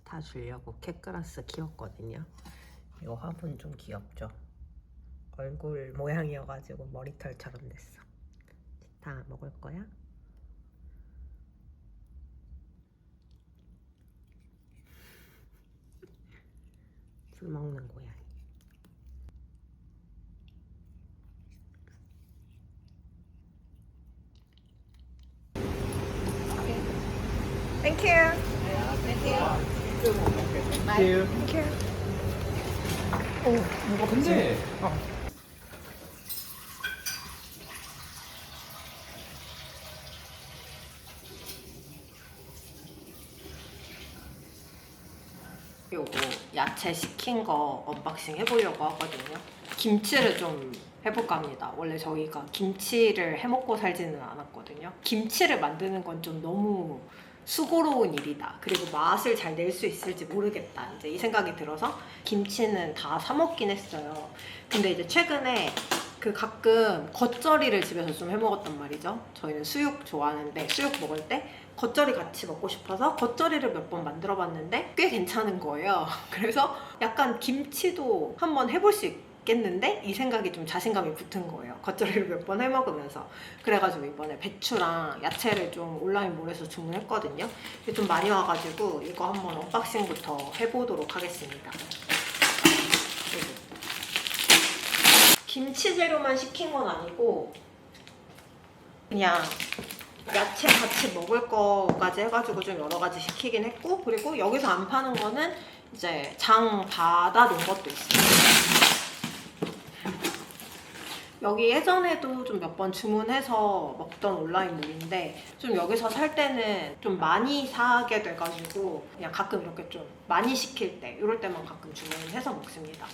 다 주려고 캣그라스 키웠거든요. 이 화분 좀 귀엽죠? 얼굴 모양이어가지고 머리털처럼 됐어. 다 먹을 거야? 술 먹는 고양이. Thank you. Thank you. Thank you. 뭐가 근데 요거 야채 시킨 거 언박싱 해보려고 하거든요. 김치를 좀 해볼까 합니다. 원래 저희가 김치를 해먹고 살지는 않았거든요. 김치를 만드는 건 좀 너무 수고로운 일이다. 그리고 맛을 잘 낼 수 있을지 모르겠다. 이제 이 생각이 들어서 김치는 다 사 먹긴 했어요. 근데 이제 최근에 그 가끔 겉절이를 집에서 좀 해먹었단 말이죠. 저희는 수육 좋아하는데 수육 먹을 때 겉절이 같이 먹고 싶어서 겉절이를 몇 번 만들어 봤는데 꽤 괜찮은 거예요. 그래서 약간 김치도 한번 해볼 수 있겠는데 이 생각이 좀 자신감이 붙은 거예요. 겉절이를 몇 번 해먹으면서. 그래가지고 이번에 배추랑 야채를 좀 온라인몰에서 주문했거든요. 이게 좀 많이 와가지고 이거 한번 언박싱부터 해보도록 하겠습니다. 김치 재료만 시킨 건 아니고 그냥 야채 같이 먹을 거까지 해가지고 좀 여러 가지 시키긴 했고, 그리고 여기서 안 파는 거는 이제 장 받아놓은 것도 있어요. 여기 예전에도 좀 몇 번 주문해서 먹던 온라인몰인데 좀 여기서 살 때는 좀 많이 사게 돼가지고 그냥 가끔 이렇게 좀 많이 시킬 때 이럴 때만 가끔 주문해서 먹습니다.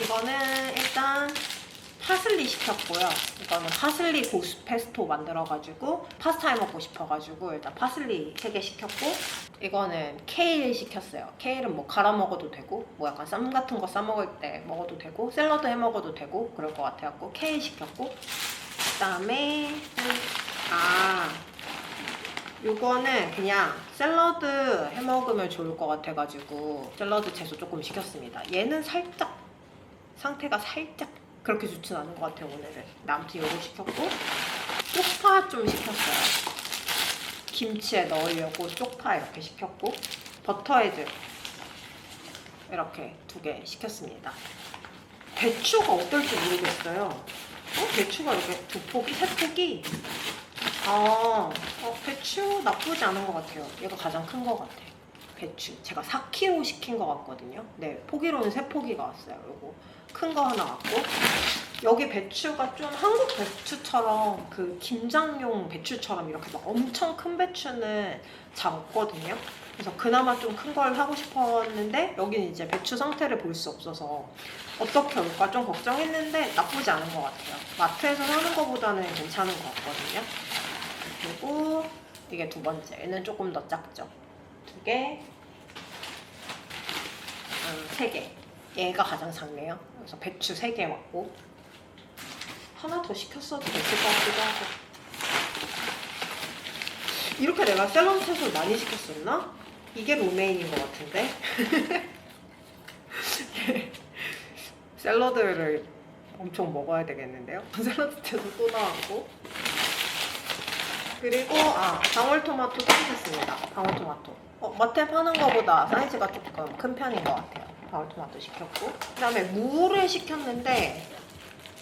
이거는 일단 파슬리 시켰고요. 이거는 파슬리 고수 페스토 만들어가지고 파스타 해먹고 싶어가지고 일단 파슬리 3개 시켰고, 이거는 케일 시켰어요. 케일은 뭐 갈아 먹어도 되고 뭐 약간 쌈 같은 거 싸 먹을 때 먹어도 되고 샐러드 해 먹어도 되고 그럴 것 같아갖고 케일 시켰고, 그다음에 요거는 그냥 샐러드 해 먹으면 좋을 것 같아가지고 샐러드 채소 조금 시켰습니다. 얘는 살짝 상태가 살짝 그렇게 좋진 않은 것 같아요 오늘은. 아무튼 요거 시켰고, 쪽파 좀 시켰어요. 김치에 넣으려고 쪽파 이렇게 시켰고, 버터헤드 이렇게 2개 시켰습니다. 배추가 어떨지 모르겠어요. 배추가 이렇게 2포기? 3포기? 배추 나쁘지 않은 것 같아요. 얘가 가장 큰 것 같아. 배추 제가 4kg 시킨 것 같거든요. 네, 포기로는 3포기가 왔어요. 요거 큰 거 하나 왔고, 여기 배추가 좀 한국 배추처럼 그 김장용 배추처럼 이렇게 막 엄청 큰 배추는 잘 없거든요. 그래서 그나마 좀 큰 걸 하고 싶었는데 여기는 이제 배추 상태를 볼 수 없어서 어떻게 올까 좀 걱정했는데 나쁘지 않은 것 같아요. 마트에서 사는 것보다는 괜찮은 것 같거든요. 그리고 이게 2번째. 얘는 조금 더 작죠. 2개, 3개. 얘가 가장 작네요. 그래서 배추 3개 왔고, 하나 더 시켰어도 됐을 것 같기도 하고. 이렇게 내가 샐러드 채소를 많이 시켰었나? 이게 로메인인 것 같은데? 샐러드를 엄청 먹어야 되겠는데요? 샐러드 채소 또 나왔고, 그리고 방울토마토도 시켰습니다. 방울토마토. 마트에 파는 거보다 사이즈가 조금 큰 편인 것 같아요. 방울토마토 시켰고, 그 다음에 무를 시켰는데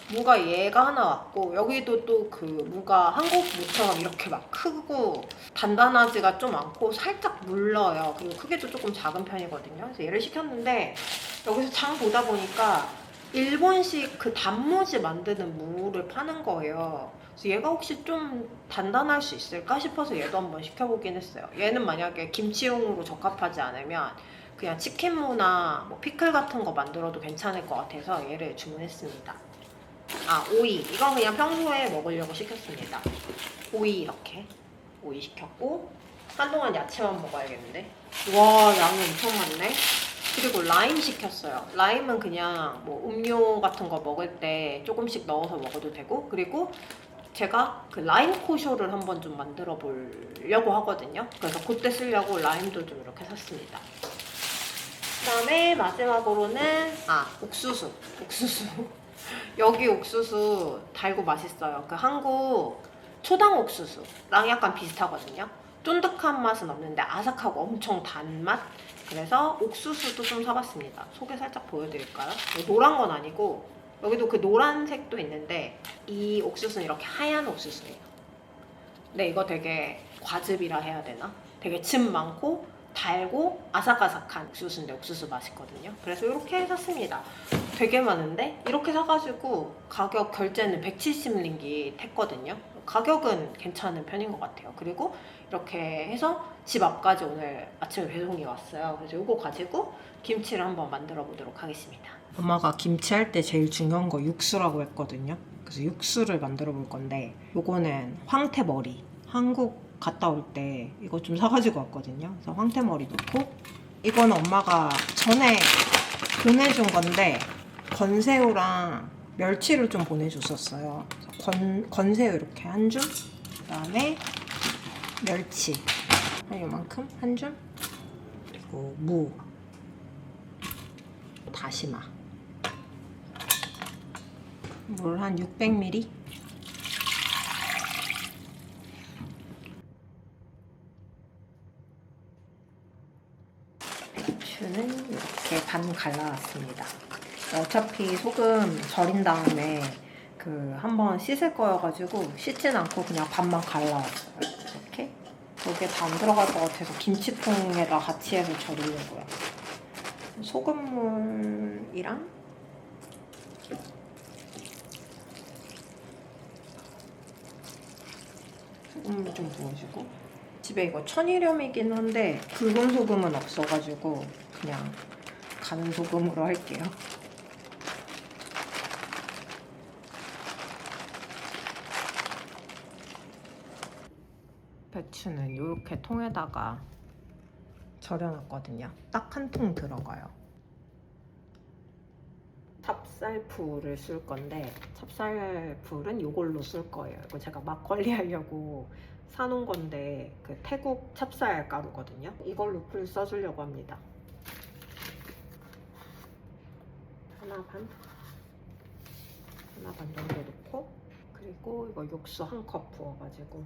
무가 얘가 하나 왔고, 여기도 또 그 무가 한국 무처럼 이렇게 막 크고 단단하지가 좀 않고 살짝 물러요. 그리고 크기도 조금 작은 편이거든요. 그래서 얘를 시켰는데 여기서 장 보다 보니까 일본식 그 단무지 만드는 무를 파는 거예요. 그래서 얘가 혹시 좀 단단할 수 있을까 싶어서 얘도 한번 시켜보긴 했어요. 얘는 만약에 김치용으로 적합하지 않으면 그냥 치킨무나 뭐 피클 같은 거 만들어도 괜찮을 것 같아서 얘를 주문했습니다. 오이. 이건 그냥 평소에 먹으려고 시켰습니다. 오이 이렇게. 오이 시켰고, 한동안 야채만 먹어야겠는데. 와, 양이 엄청 많네. 그리고 라임 시켰어요. 라임은 그냥 뭐 음료 같은 거 먹을 때 조금씩 넣어서 먹어도 되고, 그리고 제가 그 라임 코쇼를 한번 좀 만들어 보려고 하거든요. 그래서 그때 쓰려고 라임도 좀 이렇게 샀습니다. 그다음에 마지막으로는 옥수수. 여기 옥수수 달고 맛있어요. 그 한국 초당 옥수수랑 약간 비슷하거든요. 쫀득한 맛은 없는데 아삭하고 엄청 단 맛. 그래서 옥수수도 좀 사봤습니다. 속에 살짝 보여드릴까요? 노란 건 아니고 여기도 그 노란색도 있는데 이 옥수수는 이렇게 하얀 옥수수예요. 근데 이거 되게 과즙이라 해야 되나? 되게 즙 많고 달고 아삭아삭한 옥수수인데 옥수수 맛있거든요. 그래서 이렇게 샀습니다. 되게 많은데 이렇게 사가지고 가격 결제는 170링깃 했거든요. 가격은 괜찮은 편인 것 같아요. 그리고 이렇게 해서 집 앞까지 오늘 아침에 배송이 왔어요. 그래서 이거 가지고 김치를 한번 만들어 보도록 하겠습니다. 엄마가 김치 할 때 제일 중요한 거 육수라고 했거든요. 그래서 육수를 만들어 볼 건데 요거는 황태머리. 한국 갔다 올 때 이거 좀 사가지고 왔거든요. 그래서 황태머리 넣고 이거는 엄마가 전에 보내준 건데 건새우랑 멸치를 좀 보내줬었어요. 건새우 이렇게 한 줌, 그다음에 멸치 한 요만큼 한 줌, 그리고 무, 다시마, 물 한 600ml. 배추는 이렇게 반 갈라놨습니다. 어차피 소금 절인 다음에 한번 씻을 거여가지고 씻진 않고 그냥 반만 갈라왔어요. 이렇게 여기에 다 안 들어갈 것 같아서 김치통에다 같이 해서 절이려고요. 소금물이랑 소금물 좀 부어주고, 집에 이거 천일염이긴 한데 굵은 소금은 없어가지고 그냥 가는 소금으로 할게요. 배추는 이렇게 통에다가 절여놨거든요. 딱 한 통 들어가요. 찹쌀풀을 쓸 건데 찹쌀풀은 이걸로 쓸 거예요. 이거 제가 막걸리 하려고 사놓은 건데 그 태국 찹쌀 가루거든요. 이걸로 풀 써주려고 합니다. 하나 반 정도 넣고, 그리고 이거 육수 한 컵 부어가지고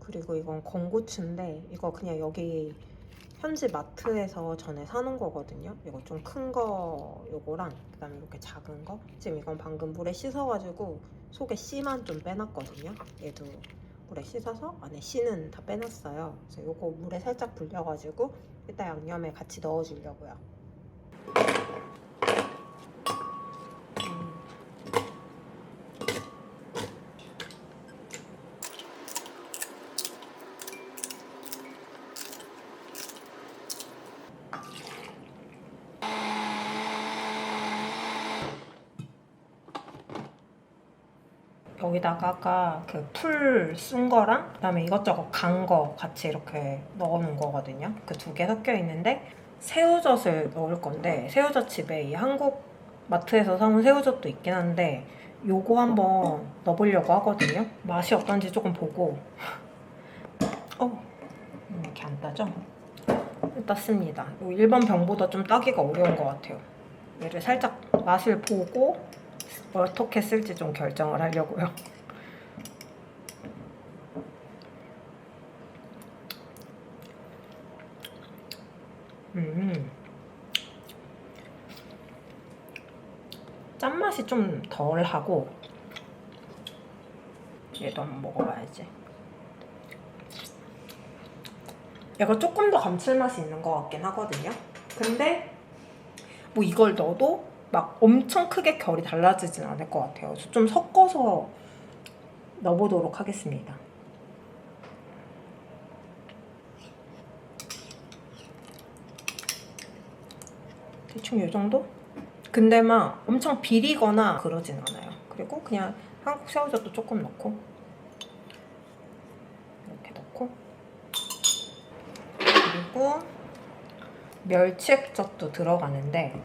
그리고 이건 건고추인데 이거 그냥 여기 현지 마트에서 전에 사놓은 거거든요. 이거 좀 큰 거 요거랑 그다음에 이렇게 작은 거. 지금 이건 방금 물에 씻어가지고 속에 씨만 좀 빼놨거든요. 얘도 물에 씻어서 안에 씨는 다 빼놨어요. 그래서 요거 물에 살짝 불려가지고 이따 양념에 같이 넣어주려고요. 여기다가 아까 그 풀 쓴 거랑 그다음에 이것저것 간 거 같이 이렇게 넣어놓은 거거든요. 그 두 개 섞여 있는데 새우젓을 넣을 건데 새우젓 집에 이 한국 마트에서 사온 새우젓도 있긴 한데 요거 한번 넣어보려고 하거든요. 맛이 어떤지 조금 보고 이렇게 안 따죠? 땄습니다. 일반 병보다 좀 따기가 어려운 것 같아요. 얘를 살짝 맛을 보고 어떻게 쓸지 좀 결정을 하려고요. 짠맛이 좀 덜하고 얘도 한번 먹어봐야지. 얘가 조금 더 감칠맛이 있는 것 같긴 하거든요. 근데 뭐 이걸 넣어도 막 엄청 크게 결이 달라지진 않을 것 같아요. 그래서 좀 섞어서 넣어보도록 하겠습니다. 대충 이 정도? 근데 막 엄청 비리거나 그러진 않아요. 그리고 그냥 한국 새우젓도 조금 넣고 그리고 멸치 액젓도 들어가는데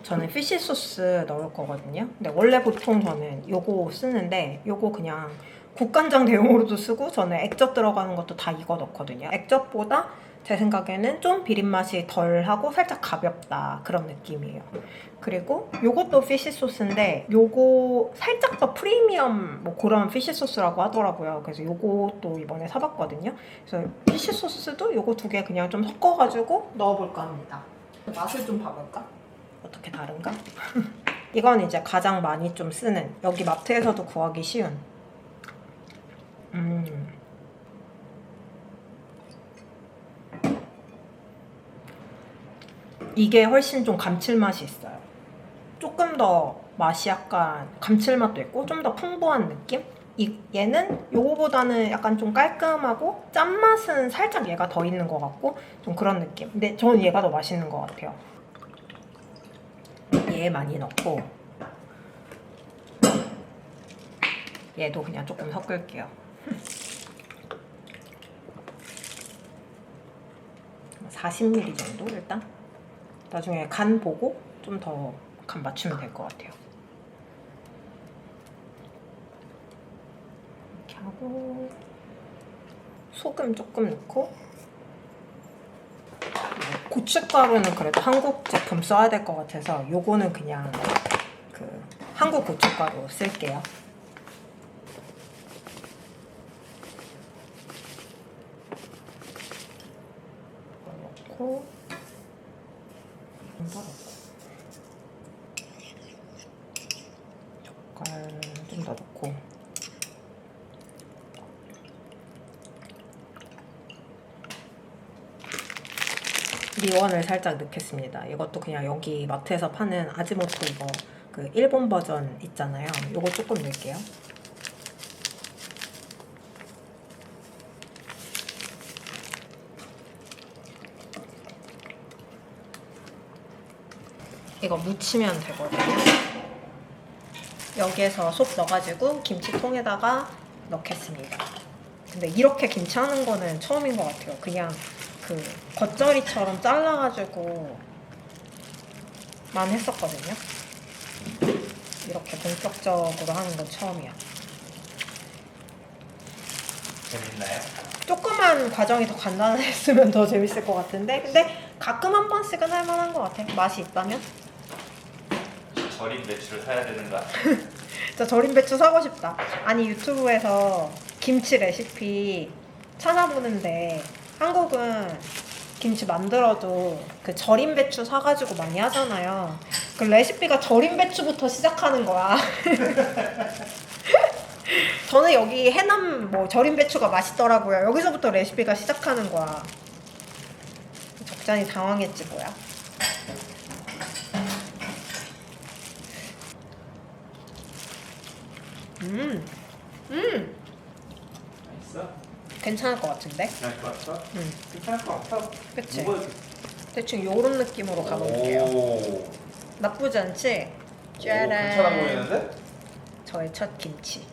저는 피쉬 소스 넣을 거거든요. 근데 원래 보통 저는 요거 쓰는데 요거 그냥 국간장 대용으로도 쓰고 저는 액젓 들어가는 것도 다 이거 넣거든요. 액젓보다 제 생각에는 좀 비린맛이 덜하고 살짝 가볍다 그런 느낌이에요. 그리고 요것도 피쉬 소스인데 요거 살짝 더 프리미엄 뭐 그런 피쉬 소스라고 하더라고요. 그래서 요것도 이번에 사봤거든요. 그래서 피쉬 소스도 요거 두 개 그냥 좀 섞어가지고 넣어볼까 합니다. 맛을 좀 봐볼까? 어떻게 다른가? 이건 이제 가장 많이 좀 쓰는 여기 마트에서도 구하기 쉬운 이게 훨씬 좀 감칠맛이 있어요. 조금 더 맛이 약간 감칠맛도 있고 좀 더 풍부한 느낌? 얘는 요거보다는 약간 좀 깔끔하고 짠맛은 살짝 얘가 더 있는 것 같고 좀 그런 느낌. 근데 저는 얘가 더 맛있는 것 같아요. 얘 많이 넣고 얘도 그냥 조금 섞을게요. 40ml 정도 일단 나중에 간 보고 좀 더 간 맞추면 될 것 같아요. 이렇게 하고 소금 조금 넣고 고춧가루는 그래도 한국 제품 써야 될 것 같아서 요거는 그냥 그 한국 고춧가루 쓸게요. 넣고 젓갈 좀 더 넣고 미원을 살짝 넣겠습니다. 이것도 그냥 여기 마트에서 파는 아지모토 이거 그 일본 버전 있잖아요. 이거 조금 넣을게요. 이거 무치면 되거든요. 여기에서 속 넣어가지고 김치통에다가 넣겠습니다. 근데 이렇게 김치 하는 거는 처음인 것 같아요. 그냥 그 겉절이처럼 잘라가지고 만 했었거든요. 이렇게 본격적으로 하는 건 처음이야. 재밌나요? 조그만 과정이 더 간단했으면 더 재밌을 것 같은데 근데 가끔 한 번씩은 할만한 것 같아. 맛이 있다면? 절인 배추를 사야 되는가? 진짜 절임 배추 사고 싶다. 아니 유튜브에서 김치 레시피 찾아보는데 한국은 김치 만들어도 그 절임 배추 사가지고 많이 하잖아요. 그 레시피가 절임 배추부터 시작하는 거야. 저는 여기 해남 뭐 절임 배추가 맛있더라고요. 여기서부터 레시피가 시작하는 거야. 적잖이 당황했지 뭐야. 맛있어? 괜찮을 것 같은데? 괜찮을 것 같아? 응. 괜찮을 것 같아. 그치? 먹어야지. 대충 요런 느낌으로 가볼게요. 오, 나쁘지 않지? 짜란. 괜찮아 보이는데? 저의 첫 김치.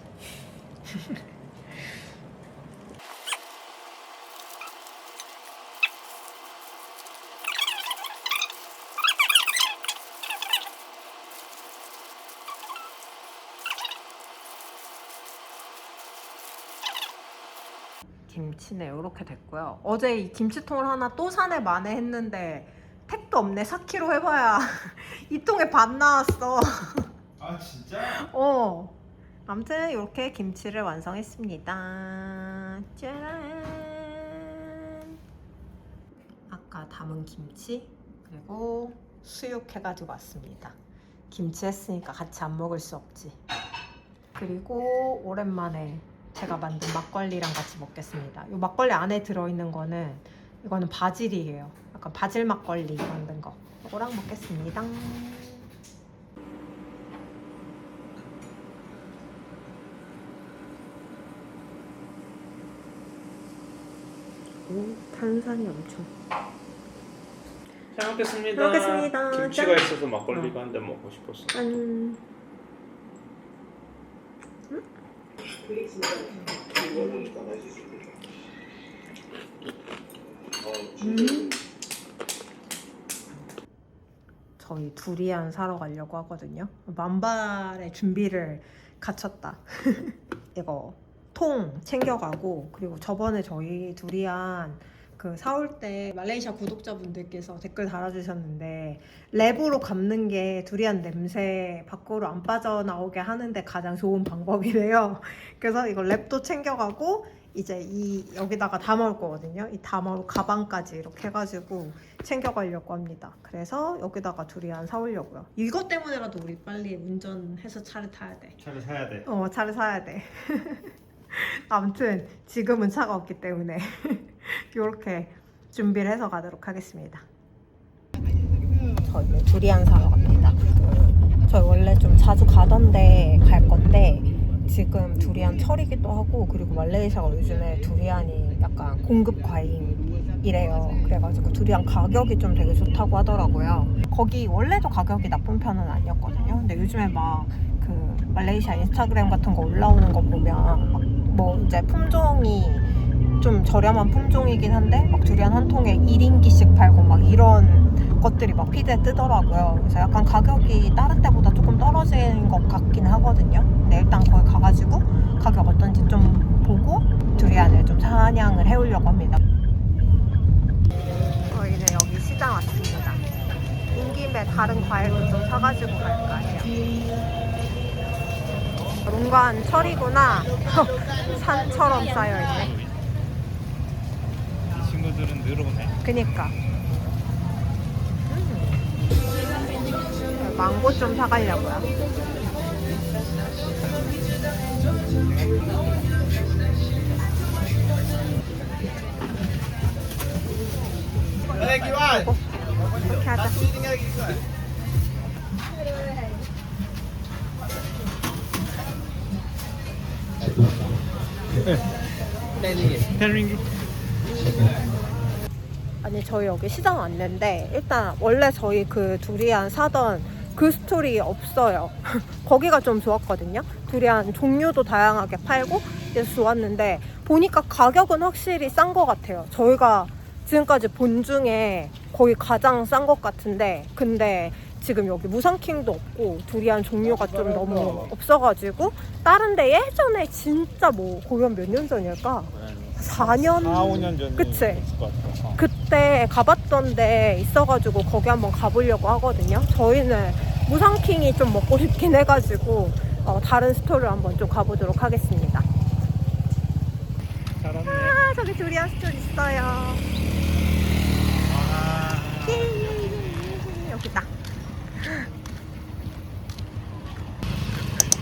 김치네 이렇게 됐고요. 어제 이 김치통을 하나 또 사네 마네 했는데 택도 없네. 4kg 해봐야 이 통에 반 나왔어. 아 진짜? 아무튼 이렇게 김치를 완성했습니다. 짜란. 아까 담은 김치 그리고 수육해가지고 왔습니다. 김치 했으니까 같이 안 먹을 수 없지. 그리고 오랜만에 제가 만든 막걸리랑 같이 먹겠습니다. 이 막걸리 안에 들어있는 거는 이거는 바질이에요. 약간 바질 막걸리 만든 거. 이거랑 먹겠습니다. 오, 탄산이 엄청. 잘 먹겠습니다. 잘 먹겠습니다. 김치가 짠. 있어서 막걸리가 한 잔 먹고 싶었어. 짠. 저희 두리안 사러 가려고 하거든요. 만발의 준비를 갖췄다. 이거 통 챙겨가고, 그리고 저번에 저희 두리안 그 사올 때 말레이시아 구독자분들께서 댓글 달아주셨는데, 랩으로 감는 게 두리안 냄새 밖으로 안 빠져나오게 하는데 가장 좋은 방법이래요. 그래서 이거 랩도 챙겨가고 이제 여기다가 담아올 거거든요. 이 담아올 가방까지 이렇게 해가지고 챙겨가려고 합니다. 그래서 여기다가 두리안 사오려고요. 이것 때문에라도 우리 빨리 운전해서 차를 타야 돼. 차를 사야 돼. 차를 사야 돼. 아무튼 지금은 차가 없기 때문에 이렇게 준비를 해서 가도록 하겠습니다. 저희 두리안 사러 갑니다. 저희 원래 좀 자주 가던데 갈 건데 지금 두리안 철이기도 하고, 그리고 말레이시아가 요즘에 두리안이 약간 공급 과잉이래요. 그래가지고 두리안 가격이 좀 되게 좋다고 하더라고요. 거기 원래도 가격이 나쁜 편은 아니었거든요. 근데 요즘에 막 그 말레이시아 인스타그램 같은 거 올라오는 거 보면 막 뭐 이제 품종이 좀 저렴한 품종이긴 한데 막 두리안 한 통에 1인기씩 팔고 막 이런 것들이 막 피드에 뜨더라고요. 그래서 약간 가격이 다른 때보다 조금 떨어진 것 같긴 하거든요. 근데 일단 거기 가가지고 가격 어떤지 좀 보고 두리안을 좀 사냥을 해오려고 합니다. 저희는 여기 시장 왔습니다. 온 김에 다른 과일도 좀 사가지고 갈까 해요. 뭔가 철이구나. 산처럼 쌓여있네. 이 친구들은 늘어오네. 그니까. 망고 좀 사가려고요. 이렇게 하자. 펜링기. 아니 저희 여기 시장 왔는데 일단 원래 저희 그 두리안 사던 그 스토리 없어요. 거기가 좀 좋았거든요. 두리안 종류도 다양하게 팔고 그래서 좋았는데 보니까 가격은 확실히 싼 것 같아요. 저희가 지금까지 본 중에 거의 가장 싼 것 같은데, 근데 지금 여기 무상킹도 없고 두리안 종류가 좀 너무 없어가지고 다른 데 예전에 진짜 뭐 거기 몇 년 전일까? 4년? 5년 전에 그치? 있을 것 같아. 그때 가봤던 데 있어가지고 거기 한번 가보려고 하거든요. 저희는 무상킹이 좀 먹고 싶긴 해가지고 다른 스토어를 한번 좀 가보도록 하겠습니다. 잘았네. 아, 저기 두리안 스토어 있어요. 여기다.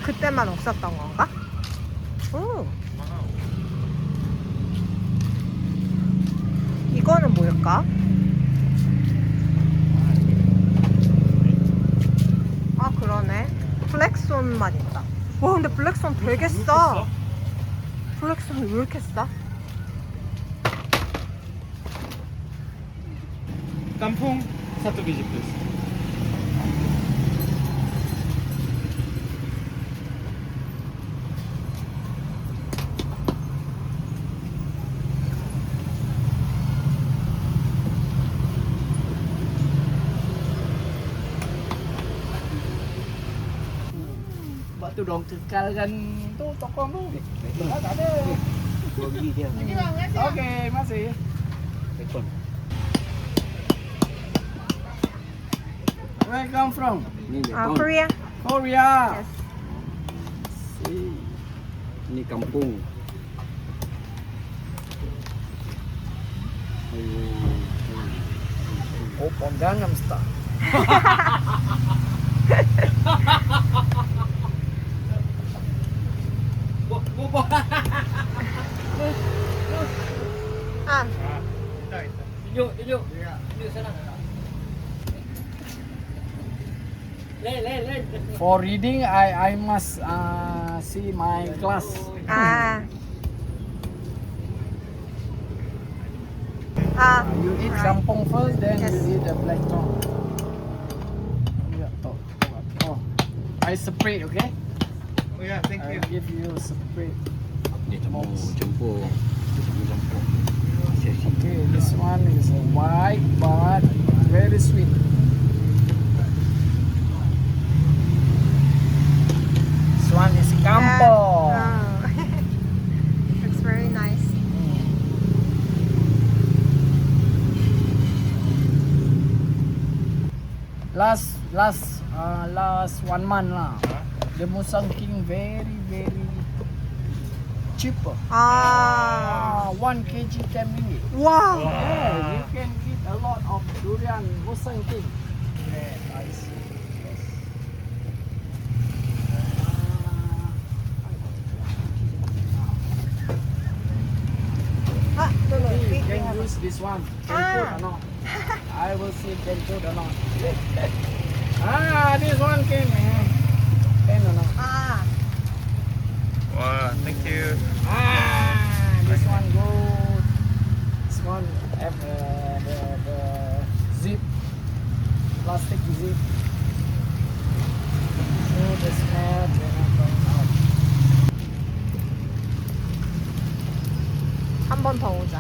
그때만 없었던 건가? 오. 이거는 뭘까? 아 그러네. 블랙손만 있다. 와 근데 블랙손 되게 싸. 블랙손 왜 이렇게 싸? 깐풍 satu biji please. Batu dong kekal kan tuh toko tuh. Tak ada. Bagi dia. Oke, masih. Tekon. Where you come from? Korea. Korea. Yes. Ini kampung. Oh, Gangnam Style. 아, Yuk, yuk. Yuk sana. For reading, I must see my class. 아. 아. You eat kampung first, then Yes. you eat the black tongue. Oh, I spray, okay? Oh yeah, thank I you. give you spray. Ni campur. Okay, this one is white but very sweet. This one is campo. Looks very nice. Last 1 month lah. The Musang King very cheap. 아, 1 kg 10 ringgit. 와. Yeah, you can eat a lot of durian Musang King. Yeah, nice. Yes. 아, You can use this one. Can put Ah. or not? I will see can put or not. This one can. Can or not? 아, Wow, thank you. This one good. This one have the zip, plastic zip. So the smell they're not going out. 한 번 더 오자.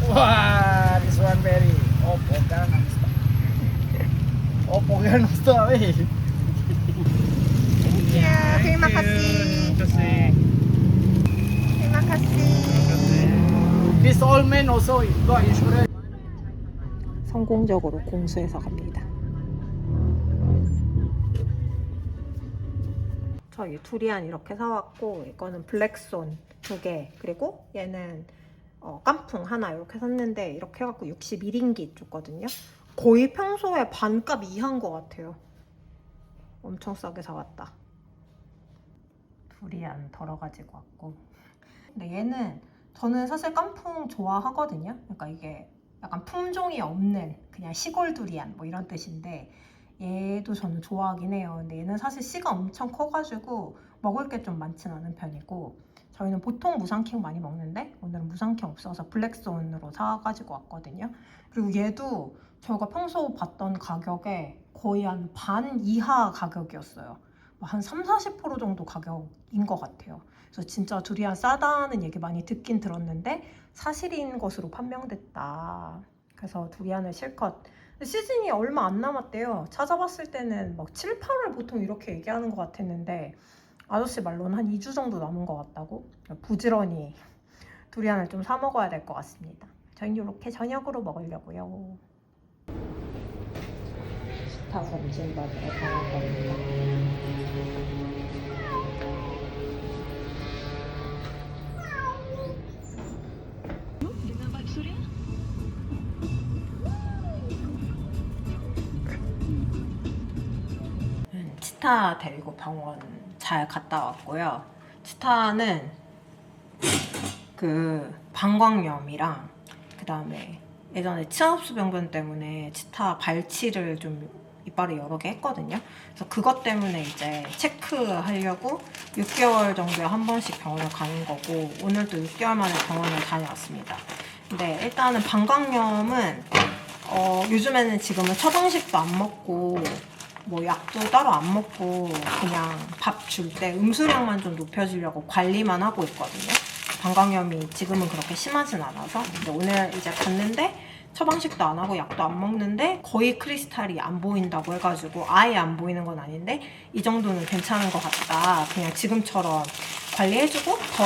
Wah, this one very. Oppo Gangnam Style. Oppo Gangnam Style. 야, terima kasih. Terima kasih. This old man also got insurance. 성공적으로 공수해서 갑니다. 저희 두리안 이렇게 사왔고, 이거는 블랙손 2개, 그리고 얘는 깐풍 하나 이렇게 샀는데 이렇게 해갖고 61ringgit 줬거든요. 거의 평소에 반값 이하인 것 같아요. 엄청 싸게 사왔다. 두리안 덜어가지고 왔고, 근데 얘는 저는 사실 깐풍 좋아하거든요. 그러니까 이게 약간 품종이 없는 그냥 시골 두리안 뭐 이런 뜻인데, 얘도 저는 좋아하긴 해요. 근데 얘는 사실 씨가 엄청 커가지고 먹을 게 좀 많진 않은 편이고, 저희는 보통 무상킹 많이 먹는데 오늘은 무상킹 없어서 블랙손으로 사가지고 왔거든요. 그리고 얘도 저희가 평소 봤던 가격에 거의 한 반 이하 가격이었어요. 한 30-40% 정도 가격인 것 같아요. 그래서 진짜 두리안 싸다는 얘기 많이 듣긴 들었는데 사실인 것으로 판명됐다. 그래서 두리안을 실컷, 시즌이 얼마 안 남았대요. 찾아봤을 때는 막 7, 8월 보통 이렇게 얘기하는 것 같았는데 아저씨 말로는 한 2주 정도 남은 것 같다고. 부지런히 두리안을 좀 사 먹어야 될 것 같습니다. 저희는 이렇게 저녁으로 먹으려고요. 스타 검진 받으러 가는 겁니다. 치타 데리고 병원 잘 갔다 왔고요. 치타는 그 방광염이랑 그 다음에 예전에 치아흡수병변 때문에 치타 발치를 좀 이빨을 여러 개 했거든요. 그래서 그것 때문에 이제 체크하려고 6개월 정도에 한 번씩 병원을 가는 거고, 오늘도 6개월 만에 병원을 다녀왔습니다. 근데 일단은 방광염은 요즘에는 지금은 처방식도 안 먹고 뭐 약도 따로 안 먹고 그냥 밥 줄 때 음수량만 좀 높여주려고 관리만 하고 있거든요. 방광염이 지금은 그렇게 심하진 않아서. 근데 오늘 이제 갔는데 처방식도 안 하고 약도 안 먹는데 거의 크리스탈이 안 보인다고 해가지고, 아예 안 보이는 건 아닌데 이 정도는 괜찮은 것 같다, 그냥 지금처럼 관리해주고 더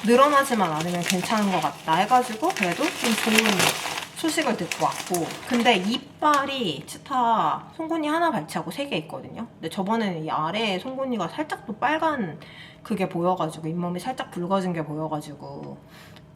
늘어나지만 않으면 괜찮은 것 같다 해가지고 그래도 좀 좋은 소식을 듣고 왔고, 근데 이빨이 치타 송곳니 하나 발치하고 3개 있거든요. 근데 저번에는 이 아래에 송곳니가 살짝 또 빨간 그게 보여가지고, 잇몸이 살짝 붉어진 게 보여가지고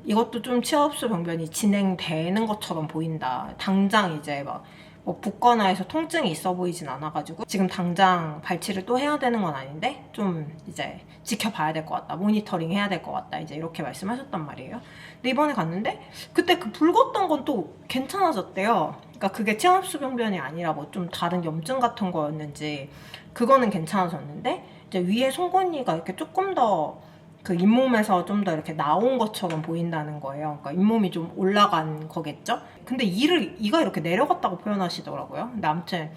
이것도 좀 치아흡수 병변이 진행되는 것처럼 보인다. 당장 이제 막 뭐 붓거나 해서 통증이 있어 보이진 않아가지고 지금 당장 발치를 또 해야 되는 건 아닌데 좀 이제 지켜봐야 될 것 같다, 모니터링 해야 될 것 같다, 이제 이렇게 말씀하셨단 말이에요. 근데 이번에 갔는데 그때 그 붉었던 건 또 괜찮아졌대요. 그러니까 그게 치아흡수 병변이 아니라 뭐 좀 다른 염증 같은 거였는지 그거는 괜찮아졌는데, 이제 위에 송곳니가 이렇게 조금 더 그 잇몸에서 좀 더 이렇게 나온 것처럼 보인다는 거예요. 그러니까 잇몸이 좀 올라간 거겠죠? 근데 이가 이렇게 내려갔다고 표현하시더라고요. 근데 아무튼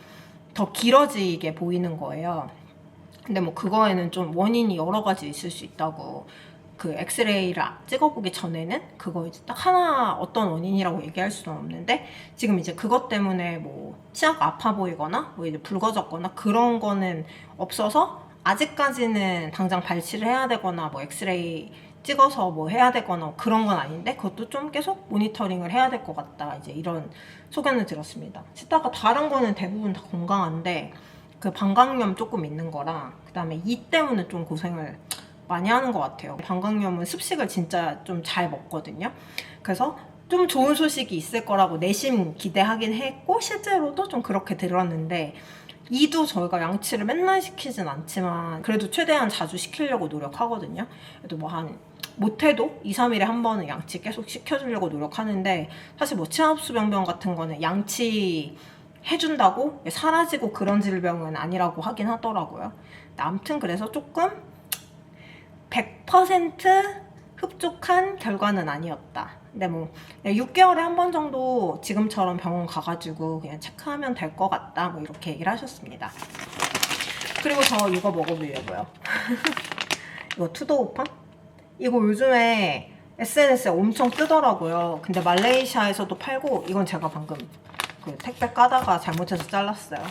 더 길어지게 보이는 거예요. 근데 뭐 그거에는 좀 원인이 여러 가지 있을 수 있다고 그 엑스레이를 찍어보기 전에는 그거 이제 딱 하나 어떤 원인이라고 얘기할 수는 없는데 지금 이제 그것 때문에 뭐 치아가 아파 보이거나 뭐 이제 붉어졌거나 그런 거는 없어서 아직까지는 당장 발치를 해야 되거나 뭐 엑스레이 찍어서 뭐 해야 되거나 그런 건 아닌데 그것도 좀 계속 모니터링을 해야 될 것 같다 이제 이런 소견을 들었습니다. 치다가 다른 거는 대부분 다 건강한데 그 방광염 조금 있는 거랑 그 다음에 이 때문에 좀 고생을 많이 하는 것 같아요. 방광염은 습식을 진짜 좀 잘 먹거든요. 그래서 좀 좋은 소식이 있을 거라고 내심 기대하긴 했고 실제로도 좀 그렇게 들었는데 이도 저희가 양치를 맨날 시키진 않지만 그래도 최대한 자주 시키려고 노력하거든요. 그래도 뭐 한 못해도 2, 3일에 한 번은 양치 계속 시켜주려고 노력하는데 사실 뭐 치아흡수병변 같은 거는 양치 해준다고 사라지고 그런 질병은 아니라고 하긴 하더라고요. 아무튼 그래서 조금 100% 흡족한 결과는 아니었다. 근데 뭐 6개월에 한 번 정도 지금처럼 병원 가가지고 그냥 체크하면 될 것 같다 뭐 이렇게 얘기를 하셨습니다. 그리고 저 이거 먹어보려고요. 이거 투도우팡? 이거 요즘에 SNS에 엄청 뜨더라고요. 근데 말레이시아에서도 팔고 이건 제가 방금 그 택배 까다가 잘못해서 잘랐어요.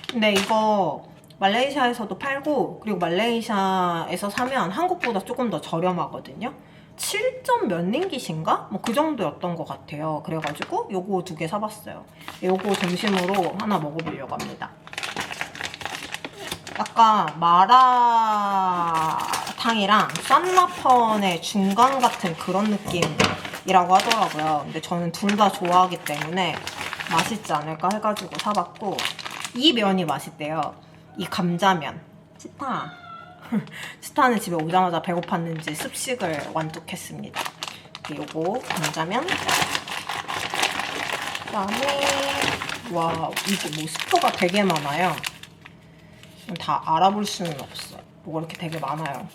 근데 이거 말레이시아에서도 팔고 그리고 말레이시아에서 사면 한국보다 조금 더 저렴하거든요. 7점 몇 링깃인가? 뭐 그 정도였던 것 같아요. 그래가지고 요거 2개 사봤어요. 요거 점심으로 하나 먹어보려고 합니다. 약간 마라탕이랑 쌈라펀의 중간 같은 그런 느낌이라고 하더라고요. 근데 저는 둘 다 좋아하기 때문에 맛있지 않을까 해가지고 사봤고 이 면이 맛있대요. 이 감자면. 치타는 집에 오자마자 배고팠는지 습식을 완뚝했습니다. 요거 감자면. 그다음에 와 이게 뭐 스프가 되게 많아요. 다 알아볼 수는 없어요. 뭐가 이렇게 되게 많아요.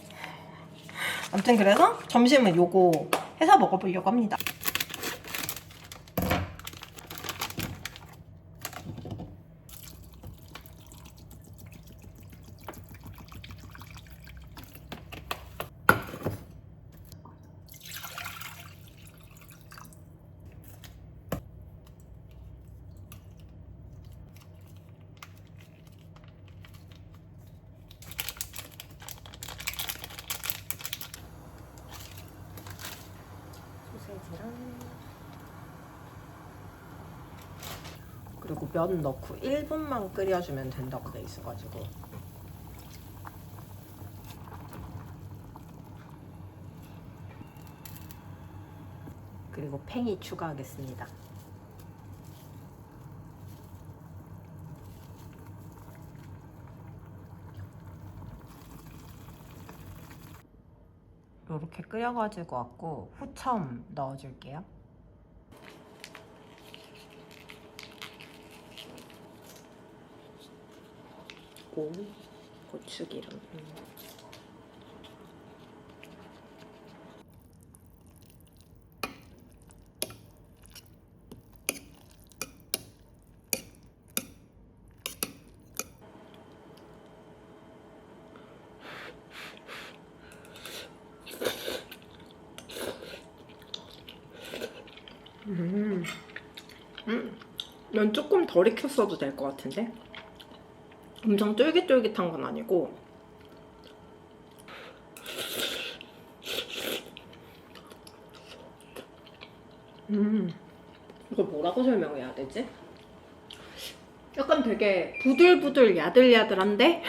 아무튼 그래서 점심은 요거 해서 먹어보려고 합니다. 그리고 면 넣고 1분만 끓여주면 된다고 돼 있어가지고 그리고 팽이 추가하겠습니다. 이렇게 끓여가지고 왔고 후첨 넣어줄게요. 고추기름. 면 조금 덜 익혔어도 될 것 같은데? 엄청 쫄깃쫄깃한 건 아니고 이걸 뭐라고 설명해야 되지? 약간 되게 부들부들 야들야들한데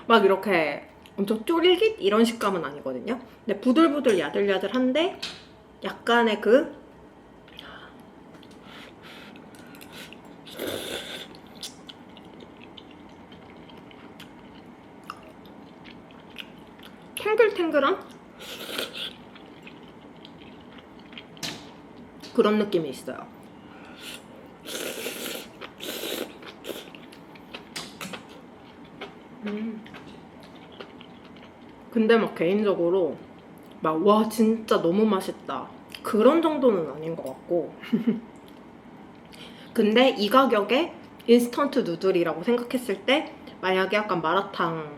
막 이렇게 엄청 쫄깃 이런 식감은 아니거든요. 근데 부들부들 야들야들한데 약간의 그 탱글탱글한 그런 느낌이 있어요. 근데 막 개인적으로 막 와 진짜 너무 맛있다 그런 정도는 아닌 것 같고 근데 이 가격에 인스턴트 누들이라고 생각했을 때 만약에 약간 마라탕류의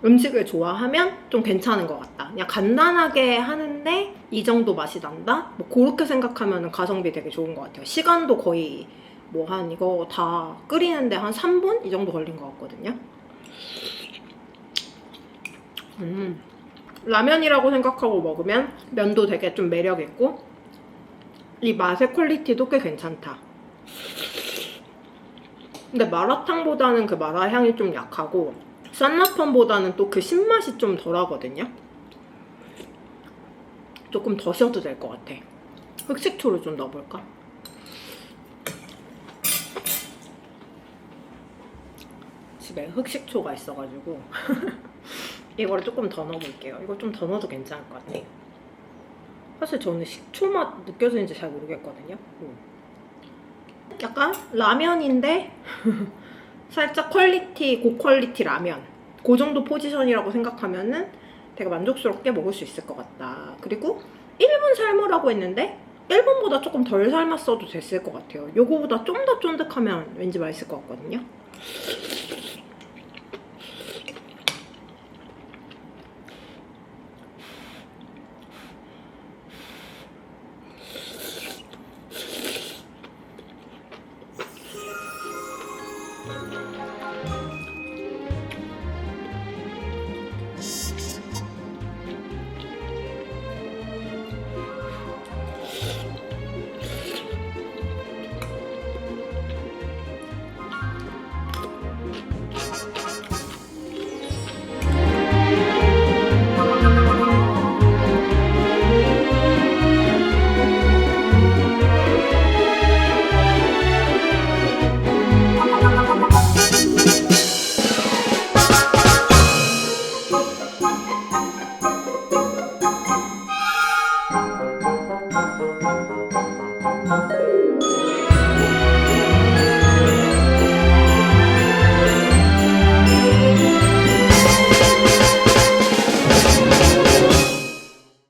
음식을 좋아하면 좀 괜찮은 것 같다. 그냥 간단하게 하는데 이 정도 맛이 난다? 뭐 그렇게 생각하면 가성비 되게 좋은 것 같아요. 시간도 거의 뭐 한 이거 다 끓이는데 한 3분? 이 정도 걸린 것 같거든요. 라면이라고 생각하고 먹으면 면도 되게 좀 매력있고 이 맛의 퀄리티도 꽤 괜찮다. 근데 마라탕보다는 그 마라 향이 좀 약하고 酸라판보다는 또 그 신맛이 좀 덜하거든요. 조금 더 셔도 될 것 같아. 흑식초를 좀 넣어볼까? 집에 흑식초가 있어가지고 이거를 조금 더 넣어볼게요. 이거 좀 더 넣어도 괜찮을 것 같아. 사실 저는 식초 맛 느껴지는지 잘 모르겠거든요. 약간 라면인데 살짝 퀄리티, 고퀄리티 라면 그 정도 포지션이라고 생각하면은 되게 만족스럽게 먹을 수 있을 것 같다. 그리고 1분 삶으라고 했는데 1분보다 조금 덜 삶았어도 됐을 것 같아요. 요거보다 좀 더 쫀득하면 왠지 맛있을 것 같거든요.